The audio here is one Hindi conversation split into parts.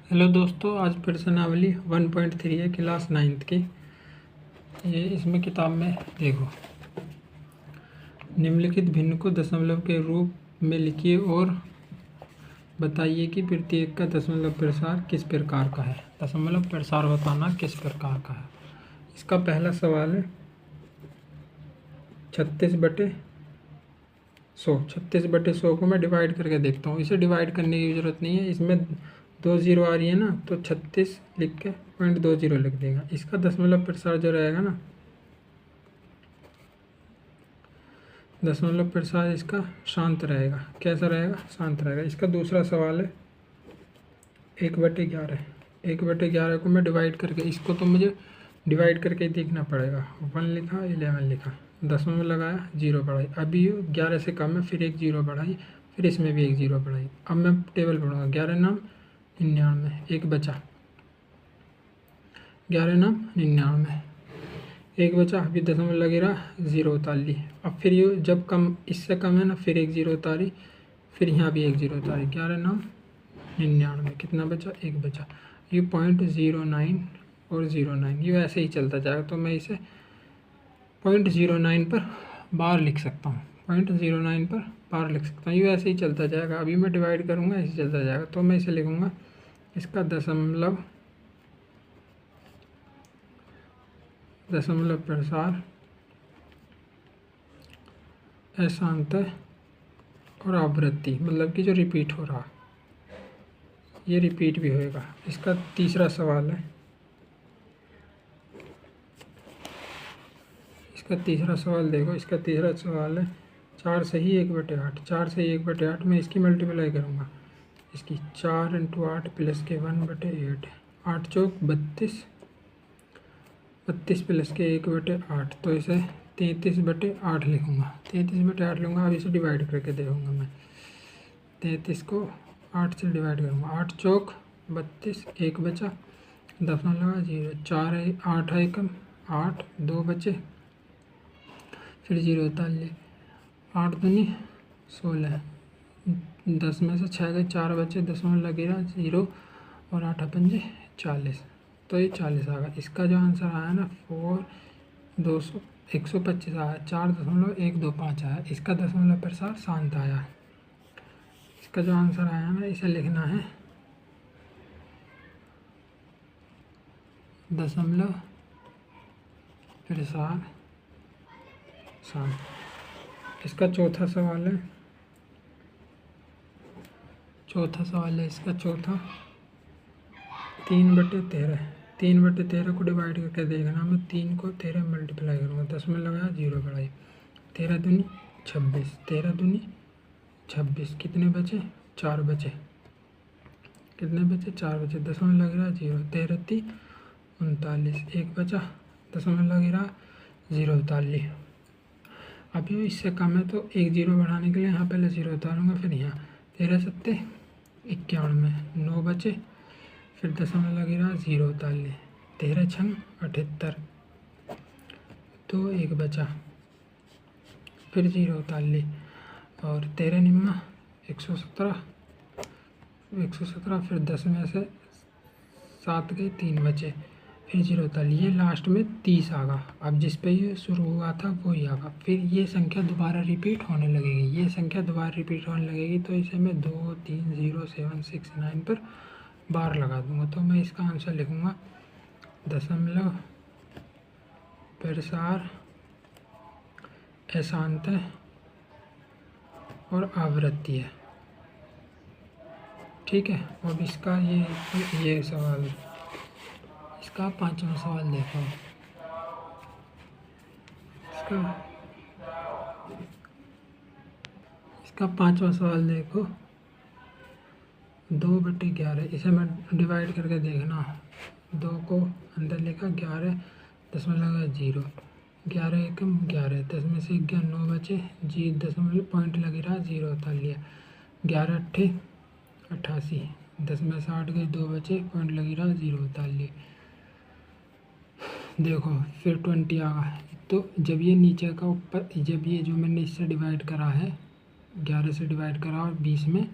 हेलो दोस्तों, आज प्रश्नावली 1.3 है क्लास 9th की। ये इसमें किताब में देखो, निम्नलिखित भिन्न को दशमलव के रूप में लिखिए और बताइए कि प्रत्येक का दशमलव प्रसार किस प्रकार का है। दशमलव प्रसार बताना किस प्रकार का है। इसका पहला सवाल है 36/100 को मैं डिवाइड करके देखता हूँ। इसे डिवाइड करने की ज़रूरत नहीं है, इसमें 2 जीरो आ रही है ना, तो 36 लिख के 0.20 लिख देगा। इसका दशमलव प्रसार जो रहेगा ना, दशमलव प्रसार इसका शांत रहेगा। कैसा रहेगा? शांत रहेगा। इसका दूसरा सवाल है 1/11। 1/11 को मैं डिवाइड करके, इसको तो मुझे डिवाइड करके ही देखना पड़ेगा। 1 लिखा, 11 लिखा, दशमलव लगाया, 0 बढ़ाई। अभी 11 से कम है, फिर एक 0 बढ़ाई, फिर इसमें भी एक 0 बढ़ाई। अब मैं टेबल पढ़ूँगा। 11 नाम 99, एक बचा। 11 नाम 99, एक बचा। अभी दशमलव लगे रहा, 0 उतार ली। अब फिर ये जब कम, इससे कम है ना, फिर एक 0 उतारी, फिर यहाँ भी एक 0 उतारी। 11 नाम 99, कितना बचा? एक बचा। ये 0.09 और 09, ये ऐसे ही चलता जाएगा। तो मैं इसे 0.09 पर बार लिख सकता हूँ। 0.09 पर बार लिख सकता हूँ। ये ऐसे ही चलता जाएगा। अभी मैं डिवाइड करूँगा, ऐसे चलता जाएगा। तो मैं इसे लिखूँगा, इसका दशमलव प्रसार अशांतः और आवृत्ति, मतलब कि जो रिपीट हो रहा, ये रिपीट भी होएगा। इसका तीसरा सवाल है, इसका तीसरा सवाल देखो। इसका तीसरा सवाल है 4 से ही 1/8। 4 से 1/8 में इसकी मल्टीप्लाई करूँगा। इसकी 4 × 8 प्लस के 1/8, 8 चौक 32, 32 प्लस के 1/8, तो इसे 33/8 लिखूँगा। 33/8 लूँगा। अब इसे डिवाइड करके देखूँगा मैं। 33 को 8 से डिवाइड करूँगा। 8 चौक 32, एक बचा, दशमलव लगा, 0। 4 है, 8 है कम, 8, 2 बचे, फिर 0 उतार लिए। 8 दूनी 16, 10 में से 6 गए, 4 बचे, दशमलव लगे रहा, 0 और 8 पंजे 40, तो ये 40 आ गया। इसका जो आंसर आया ना 125 आया, 4.125 आया। इसका दशमलव प्रसार शांत आया। इसका जो आंसर आया ना, इसे लिखना है दशमलव प्रसार शांत। इसका चौथा सवाल है, इसका चौथा 3/13। 3/13 को डिवाइड करके देखना। मैं 3 को 13 मल्टीप्लाई करूँगा, दशमलव लगाया, 0 बढ़ाई। 13 दूनी 26, 13 दूनी 26, कितने बचे? 4 बचे। कितने बचे? 4 बचे, दशमलव लग रहा, 0। 13 × 39, एक बचा, दशमलव लग रहा, 0 उतार ली। अभी इससे कम है, तो एक 0 बढ़ाने के लिए यहाँ पहले 0 उतारूँगा, फिर यहाँ 13 × 7 = 91, 9 बचे, फिर दशमलव लगे रहा, 0 उतार लिए। 13 × 6 = 78, तो एक बचा, फिर 0 उतार ली। और 13 निम्मा 117, 117, फिर 10 में से 7 गए, 3 बचे, फिर 0 उतार लिए। लास्ट में 30 आ गया। अब जिस पे ये शुरू हुआ था वही आ गया। फिर ये संख्या दोबारा रिपीट होने लगेगी, तो इसे मैं 2, 3, 0, 7, 6, 9 पर बार लगा दूंगा। तो मैं इसका आंसर लिखूँगा दशमलव प्रसार अशांतः और आवृत्ति है। ठीक है। अब इसका ये सवाल, इसका 5वां सवाल देखो। इसका 5वां सवाल देखो, 2/11। इसे मैं डिवाइड करके देखना। 2 को अंदर लिखा, 11 दशमलव लगा, 0। 11 एकम 11, 10 में से 11, 9 बचे, जी दशमलव पॉइंट लगे रहा, 0 उतार लिया। 11 × 8 = 88, 10 में से 8 गए, 2 बचे, पॉइंट लगी रहा, 0 उतार लिए। देखो फिर 20 आ गया। तो जब ये नीचे का ऊपर, जब ये जो मैंने इससे डिवाइड करा है, 11 से डिवाइड करा और 20 में,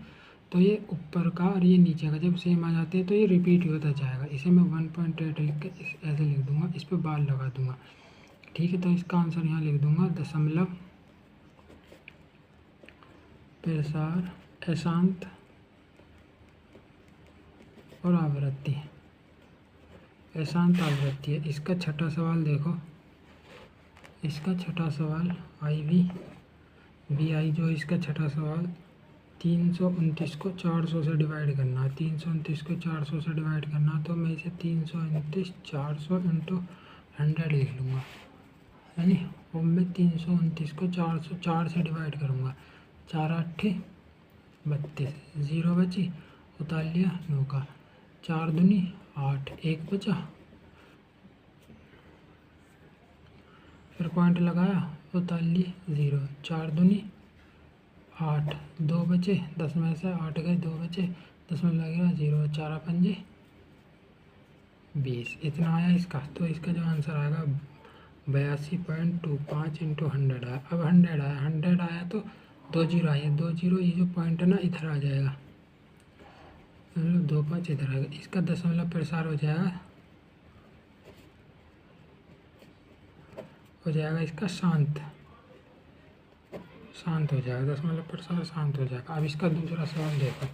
तो ये ऊपर का और ये नीचे का जब सेम आ जाते हैं तो ये रिपीट होता जाएगा। इसे मैं 1.8 लिख के ऐसे लिख दूंगा, इस पर बार लगा दूंगा। ठीक है, तो इसका आंसर यहाँ लिख दूंगा दशमलव, प्रसार, अशांत और आवृत्ति। अशांत आवृत्ति है। इसका छठा सवाल देखो, इसका छठा सवाल BI जो इसका छठा सवाल 329 को 400 से डिवाइड करना है। 329 को 400 से डिवाइड करना, तो मैं इसे 329 400 इंटू 100 लिख लूँगा, है नी। और मैं 329 को 4 से डिवाइड करूँगा, 4 8 32, 0 बची, उतार लिया 9 का, 4 दूनी 8, 1 बचा, फिर पॉइंट लगाया, उतार ली 0, 4 दूनी 8, 2 बचे, 10 में से 8 गए, 2 बचे, 10 में लगेगा 0, 4 पंजे 20, इतना आया इसका। तो इसका जो आंसर आएगा 82.25 इंटू 100 आया। अब 100 आया तो 2 जीरो आए, 2 जीरो, ये जो पॉइंट है ना इधर आ जाएगा, मतलब 2 5 इधर आएगा। इसका दशमलव प्रसार हो जाएगा इसका शांत हो जाएगा, दशमलव प्रसार शांत हो जाएगा। अब इसका दूसरा सवाल देखो,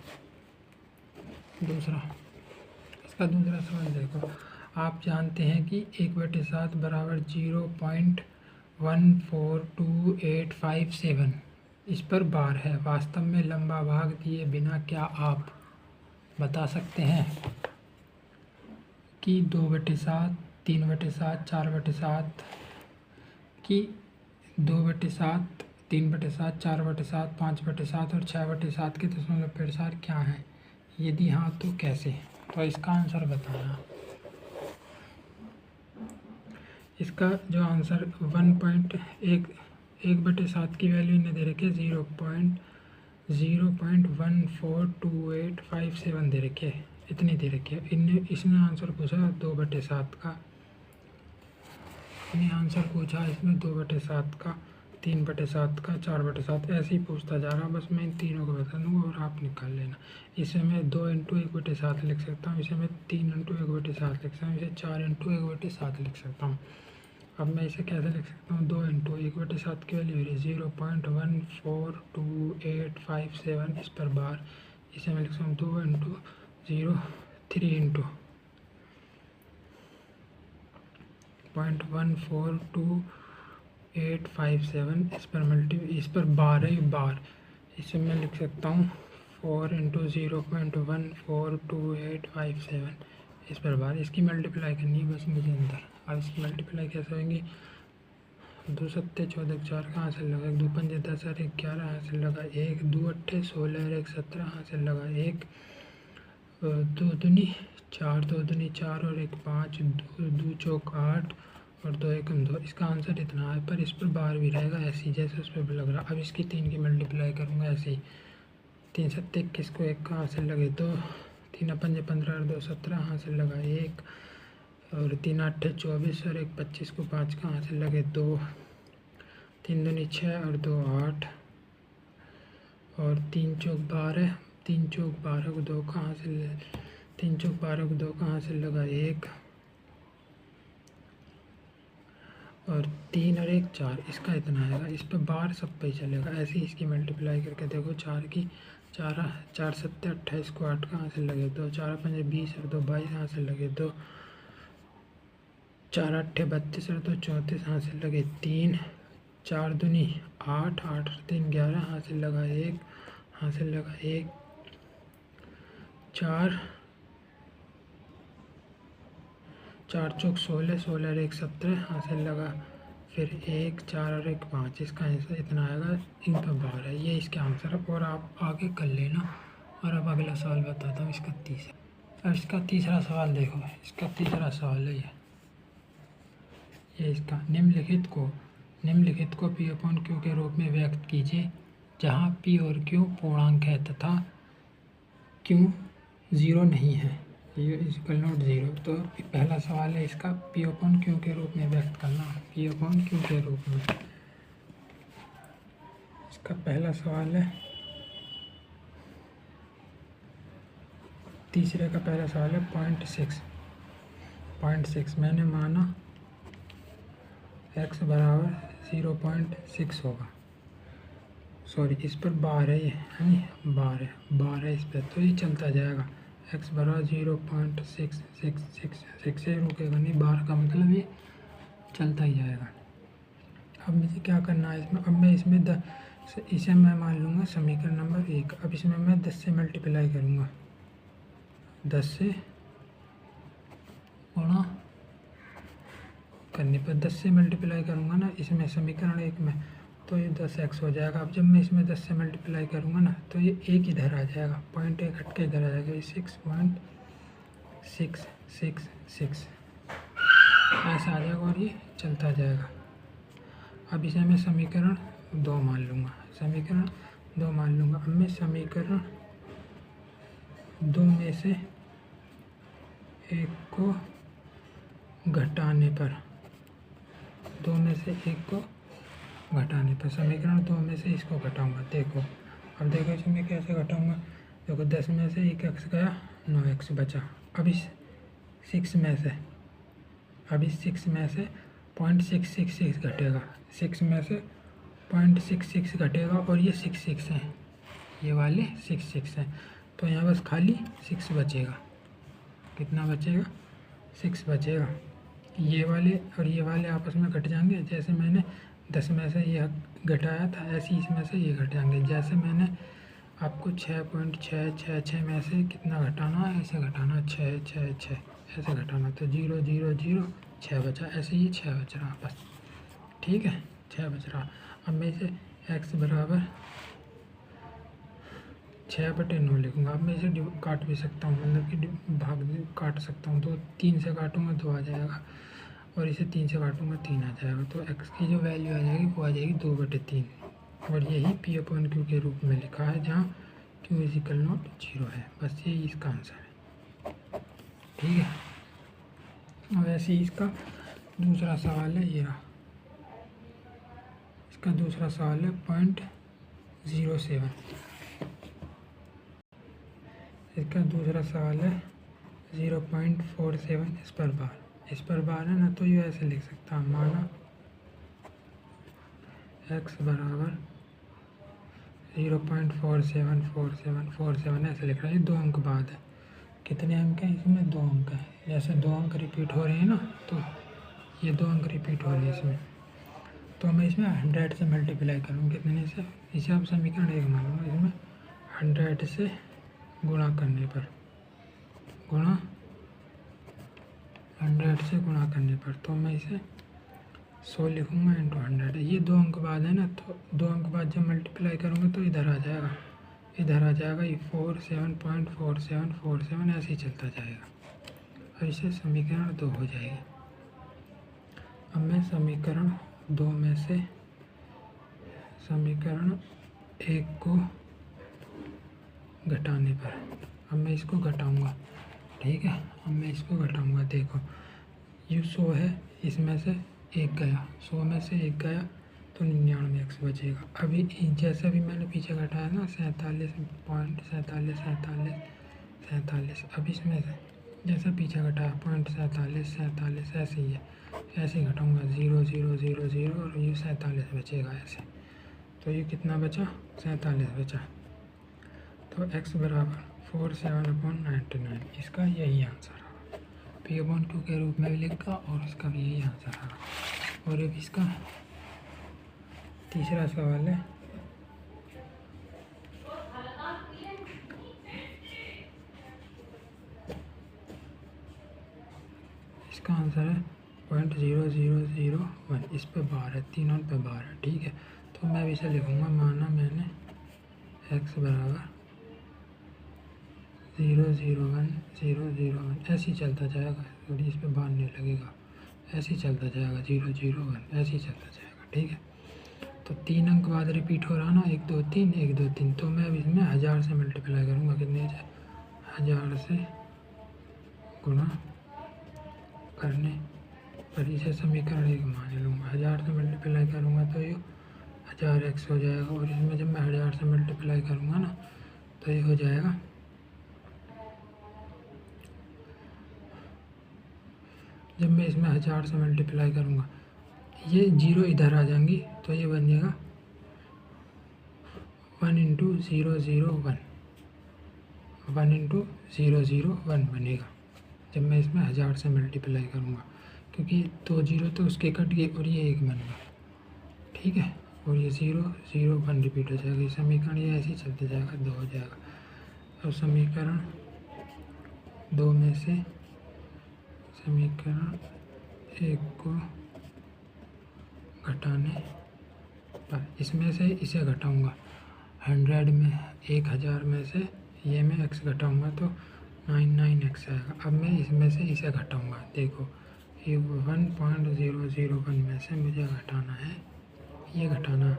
इसका दूसरा सवाल देखो। आप जानते हैं कि 1/7 बराबर 0.142857 इस पर बार है। वास्तव में लंबा भाग दिए बिना क्या आप बता सकते हैं कि 2/7, 3/7, 4/7 की 2/7, 3/7, 4/7, 5/7 और 6/7 के दशमलव प्रसार क्या है? यदि हाँ तो कैसे? तो इसका आंसर बताना। इसका जो आंसर 1/7 की वैल्यू इन्हें दे रखी है 0.142857 दे रखी है, इतनी दे रखी है। इसने आंसर पूछा 2/7 का, आंसर पूछा इसमें 2/7 का, 3/7 का, 4/7, ऐसे ही पूछता जा रहा। बस मैं इन तीनों को बता दूंगा और आप निकाल लेना। इसे मैं 2 इंटू 1/7 लिख सकता हूँ, इसे मैं 3 इंटू 1/7 लिख सकता हूँ, इसे 4 इंटू 1/7 लिख सकता हूँ। अब मैं इसे कैसे लिख सकता हूँ? 2 इंटू 1/7 की वैल्यू 0.142857 इस पर बार, इसे मैं लिख सकता हूँ 2 इंटू 0 3 इंटू 0.142857 इस पर बार है, बार। इसे मैं लिख सकता हूँ 4 इंटू 0.142857 इस पर बार। इसकी मल्टीप्लाई करनी है बस मुझे अंदर। अब इसकी मल्टीप्लाई कैसे होंगी? 2 सत्ते 14, 4 कहाँ से लगा, 2 पंजे 10 और 1 11 यहाँ से लगा, 1 2 8 16 और 1 17 यहाँ से लगा, 1 2 दूनी 4, 2 दूनी 4 और 1 5, 2 चौक 8 और 2 एकम 2। इसका आंसर इतना है, पर इस पर बार भी रहेगा ऐसे ही जैसे उस पर लग रहा। अब इसकी 3 की मल्टीप्लाई करूँगा ऐसे ही, 3 सत्ते 21 को 1 कहाँ से लगे 2, 3 पंजे 15 और 2 17 यहाँ से लगा 1 और 3 8 24 और 1 25 को 5 कहाँ से लगे 2, 3 दूनी 6 और 2 8 और 3 चौक 12, 3 चौक 12 को 2 कहाँ से 3 चौक 12 को 2 कहाँ से लगा 1 और 3 और 1 4। इसका इतना आएगा, इस पर बार सब पे चलेगा। ऐसे ही इसकी मल्टीप्लाई करके देखो, 4 की 4 सत्ते 28 को 8 कहाँ से लगे 2, 4 पंजे 20 और 2 22 यहाँ से लगे 2, 4 8 32 और 2 34 यहाँ से लगे 3, 4 दूनी 8 8 और 3 11 यहाँ से लगा 1 यहाँ से लगा 1, 4 चौक 16 16 और 1 17 यहाँ से लगा, फिर 1 4 और 1 5। इसका आंसर इतना आएगा, इनका बार है। ये इसके आंसर है और आप आगे कर लेना। और अब अगला सवाल बताता हूँ, इसका तीसरा। अब इसका तीसरा सवाल देखो, इसका तीसरा सवाल है ये इसका निम्नलिखित को P/Q के रूप में व्यक्त कीजिए, जहाँ P और Q पूर्णांक है तथा Q 0 नहीं है, ये इक्वल नॉट 0। तो पहला सवाल है इसका P/Q के रूप में व्यक्त करना, P/Q के रूप में। इसका पहला सवाल है तीसरे का पहला सवाल है 0.6 मैंने माना x बराबर 0.6 होगा। सॉरी, इस पर बार है, ये है नहीं, बार है इस पर, तो ये चलता जाएगा। x बराबर 0.666 से रुकेगा नहीं, बार का मतलब ये चलता ही जाएगा। अब मुझे क्या करना है इसमें, अब मैं इसमें इसे मैं मान लूँगा समीकरण नंबर 1। अब इसमें मैं 10 से मल्टीप्लाई करूँगा, 10 से गुणा करने पर 10 से मल्टीप्लाई करूँगा ना इसमें समीकरण 1 में, तो ये 10x हो जाएगा। अब जब मैं इसमें 10 से मल्टीप्लाई करूँगा ना तो ये एक इधर आ जाएगा, पॉइंट एक हट के इधर आ जाएगा, ये 6.666 ऐसा आ जाएगा और ये चलता जाएगा। अब इसे मैं समीकरण 2 मान लूँगा, अब मैं समीकरण 2 में से एक को घटाने पर, समीकरण 2 में से इसको घटाऊंगा। देखो, अब देखो इसमें कैसे घटाऊंगा। देखो 10 में से 1x गया, 9x बचा। अब इस 6 में से 0.666 घटेगा, 6 में से 0.66 घटेगा और ये 6 हैं, ये वाले 6 हैं, तो यहाँ बस खाली 6 बचेगा। कितना बचेगा? 6 बचेगा। ये वाले और ये वाले आपस में घट जाएंगे, जैसे मैंने 10 में से ये घटाया था ऐसे इसमें से ये घट जाएंगे। जैसे मैंने आपको 6.666 में से कितना घटाना है, ऐसे घटाना, 6 ऐसे घटाना, तो 0 0 0 6 बचा, ऐसे ही 6 बच रहा बस। ठीक है, 6 बच रहा। अब मैं इसे x बराबर 6/9 लिखूँगा। अब मैं इसे काट भी सकता हूँ, मतलब कि भाग काट सकता हूँ। तो 3 से काटूँगा 2 आ जाएगा, और इसे 3 से काटूँगा 3 आ जाएगा। तो x की जो वैल्यू आ जाएगी वो आ जाएगी 2/3, और यही P/Q के रूप में लिखा है, जहाँ Q = 0 है। बस यही इसका आंसर है। ठीक है, अब ऐसे ही इसका दूसरा सवाल है, ये रहा। इसका दूसरा सवाल है 0.07। इसका दूसरा सवाल है 0.47 इस पर बार है ना, तो ये ऐसे लिख सकता हूँ, माना x बराबर 0.474747 ऐसे लिख रहा है। ये 2 अंक बाद है। कितने अंक हैं इसमें? 2 अंक है। जैसे 2 अंक रिपीट हो रहे हैं ना, तो ये 2 अंक रिपीट हो रहे हैं इसमें, तो मैं इसमें 100 से मल्टीप्लाई करूँगा। कितने से? इसे आप समीकरण 1 मानूंगा। इसमें 100 से गुणा करने पर, 100 से गुणा करने पर, तो मैं इसे 100 लिखूँगा इंटू 100। ये 2 अंक बाद है ना, तो 2 अंक बाद जब मल्टीप्लाई करूँगा तो इधर आ जाएगा, ये 47.4747 ऐसे ही चलता जाएगा, और इसे समीकरण 2 हो जाएगी। अब मैं समीकरण 2 में से समीकरण 1 को घटाने पर, अब मैं इसको घटाऊंगा। ठीक है, अब मैं इसको घटाऊंगा। देखो ये 100 है, इसमें से 1 गया, 100 में से 1 गया तो 99x बचेगा। अभी जैसे भी मैंने पीछे घटाया ना, 47.47, अब इसमें से जैसे पीछे घटाया 0.47 ऐसे ही है, ऐसे ही घटाऊँगा, 0 0 0 0 और ये 47 बचेगा ऐसे। तो ये कितना बचा? 47 बचा। तो x बराबर 47/99, इसका यही आंसर है। P/Q के रूप में भी लिखा और इसका भी यही आंसर है। और अब इसका तीसरा सवाल है, इसका आंसर है 0.0001। इस पे बार है, तीनों पे बार है। ठीक है, तो मैं भी इसे लिखूँगा, माना मैंने x बराबर 0.01001 ऐसे ही चलता जाएगा, और इस पे बार नहीं लगेगा, ऐसे ही चलता जाएगा, 0.001 ऐसे ही चलता जाएगा। ठीक है, तो 3 अंक बाद रिपीट हो रहा ना, 1 2 3 1 2 3, तो मैं अब इसमें 1000 से मल्टीप्लाई करूँगा। कितने से? 1000 से गुणा करने पर इसे समीकरण 1 मान लूँगा। 1000 से मल्टीप्लाई करूँगा तो ये 1000x हो जाएगा, और इसमें जब मैं 1000 से मल्टीप्लाई करूँगा ना तो ये हो जाएगा जब मैं इसमें 1000 से मल्टीप्लाई करूँगा ये 0 इधर आ जाएंगी तो ये बन जाएगा 1 इंटू 001, 1 इंटू 001 बनेगा जब मैं इसमें 1000 से मल्टीप्लाई करूँगा, क्योंकि 2 जीरो तो उसके कट गए और ये 1 बन गया। ठीक है, और ये 001 रिपीट हो जाएगा। ये समीकरण ये ऐसे ही चलते जाएगा, 2 हो जाएगा। अब समीकरण 2 में से समीकरण 1 को घटाने पर इसमें से इसे घटाऊंगा 100 में, 1000 में से ये मैं x घटाऊंगा तो 99x आएगा। अब मैं इसमें से इसे घटाऊंगा, देखो ये 1001 में से मुझे घटाना है, ये घटाना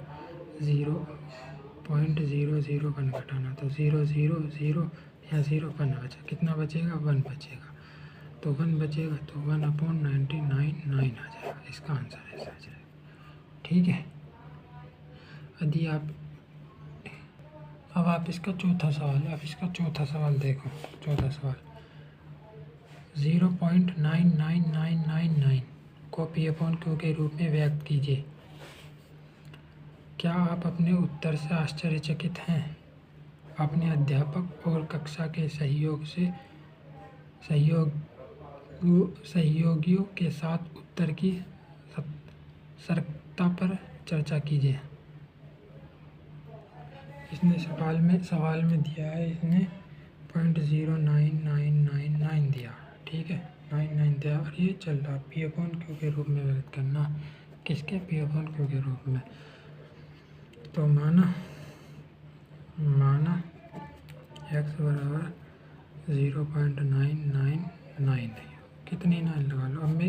0.001 घटाना, तो 000 या 0 बचा, कितना बचेगा 1 बचेगा, तो 1 बचेगा तो 1/99 आ जाएगा। इसका आंसर ऐसा आ जाएगा। ठीक है, यदि अब आप इसका चौथा सवाल है, अब इसका चौथा सवाल देखो। चौथा सवाल 0.99999 को P/Q के रूप में व्यक्त कीजिए। क्या आप अपने उत्तर से आश्चर्यचकित हैं? अपने अध्यापक और कक्षा के सहयोगियों के साथ उत्तर की सटीकता पर चर्चा कीजिए। इसने सवाल में दिया है, इसने 0.09999 दिया। ठीक है, 99 दिया और ये चल रहा P/Q के रूप में व्यक्त करना। किसके P/Q के रूप में? तो माना x बराबर 0.999 कितनी 9 लगा लो। अब मैं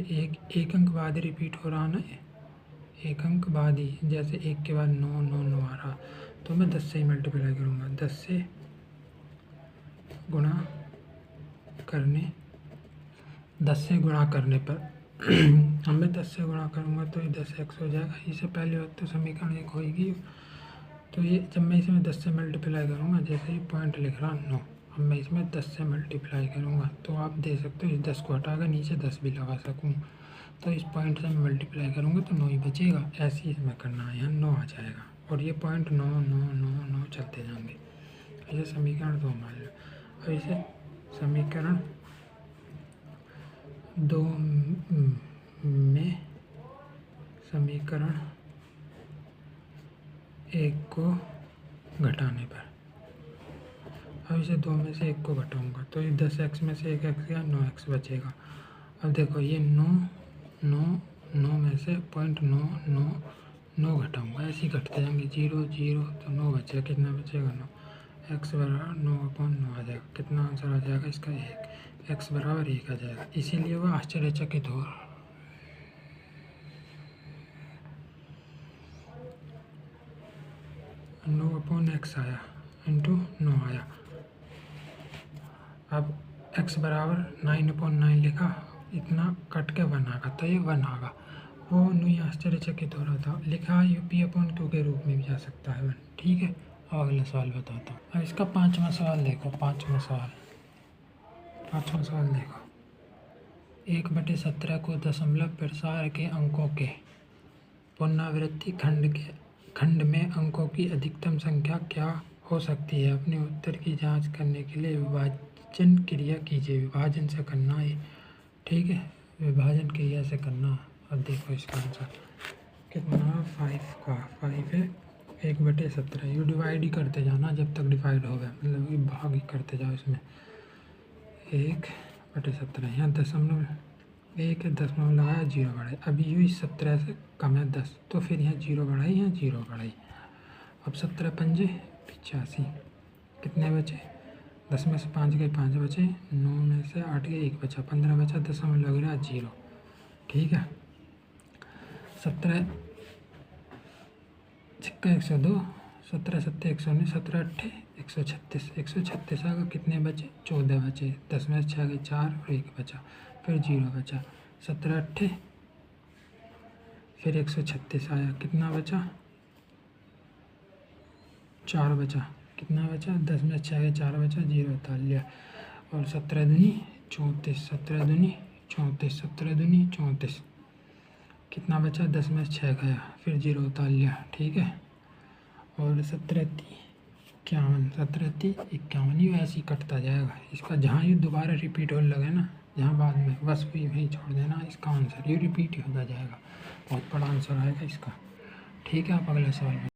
एक अंक बाद रिपीट हो रहा ना, एक अंक बाद ही, जैसे 1 के बाद 9 आ रहा, तो मैं 10 से ही मल्टीप्लाई करूँगा। 10 से गुणा करने पर अब मैं 10 से गुणा करूँगा तो ये 10x हो जाएगा। इससे पहले वक्त तो समीकरण 1 होगी, तो ये जब मैं इसमें 10 से मल्टीप्लाई करूँगा, जैसे ही पॉइंट लिख रहा 9, अब मैं इसमें 10 से मल्टीप्लाई करूँगा तो आप दे सकते हो इस 10 को हटाकर नीचे 10 भी लगा सकूँ, तो इस पॉइंट से मैं मल्टीप्लाई करूँगा तो 9 ही बचेगा। ऐसे ही इसमें करना है, यहाँ 9 आ जाएगा और ये पॉइंट 9 चलते जाएंगे। इसे समीकरण 2 मान लो। और इसे समीकरण 2 में समीकरण 1 को घटाने पर, अब इसे 2 में से 1 को घटाऊंगा तो ये 10x में से 1x गया, 9x बचेगा। अब देखो ये 9 में से 0.9 घटाऊंगा, ऐसे ही घटते जाएंगे, 0 तो 9 बचेगा, कितना बचेगा 9, x बराबर 9/9 आ जाएगा। कितना आंसर आ जाएगा इसका 1, x बराबर 1 आ जाएगा। इसीलिए वह आश्चर्यचकित हो 9/x आया इंटू 9 आया। अब x बराबर 9/9 लिखा, इतना कट के 1 आगा तो ये 1 आगा। वो नहीं आश्चर्यचकित हो रहा था, लिखा ये P/Q के रूप में भी जा सकता है 1। ठीक है, अब अगला सवाल बताता हूँ। अब इसका पाँचवा सवाल देखो। पाँचवा सवाल देखो, 1/17 को दशमलव प्रसार के अंकों के पुनरावृत्ति खंड में अंकों की अधिकतम संख्या क्या हो सकती है? अपने उत्तर की जांच करने के लिए विभाजन क्रिया कीजिए। विभाजन से करना है, ठीक है, विभाजन क्रिया से करना। अब देखो इसका आंसर कितना, 5 है 1/17। यू डिवाइड ही करते जाना जब तक डिवाइड होगा, मतलब कि भाग ही करते जाओ इसमें। 1/17 यहाँ दशमलव 1 दशमलव लगाया, 0 बढ़ाई। अभी यू 17 से कम है 10, तो फिर यहाँ 0 बढ़ाई, यहाँ 0 बढ़ाई। अब 17 पंजे 85, कितने बचे? 10 में से 5 गए, 5 बचे। 9 में से 8 गए, 1 बचा, 15 बचा, दशमलव लग रहा 0। ठीक है, 17 छक्का 102, 17 सत्ते 119, 17 अट्ठे 136 आगे कितने बचे? 14 बचे। 10 में से 6 गए, 4 और 1 बचा, फिर 0 बचा। 17 अट्ठे फिर 136 आया, कितना बचा? 4 बचा, कितना बचा? 10 में 6 गए, 4 बचा, 0 उतार लिया। और 17 दूनी 34, 17 दूनी 34, 17 दूनी 34, कितना बचा 10 में 6 गया, फिर 0 उतार लिया, ठीक है। और 17 51, 17 51 ही ऐसे ही कटता जाएगा। इसका जहाँ ये दोबारा रिपीट होने लगे ना, जहाँ बाद में, बस वही छोड़ देना, इसका आंसर ये रिपीट ही होता जाएगा। बहुत बड़ा आंसर आएगा इसका, ठीक है। आप अगले सवाल में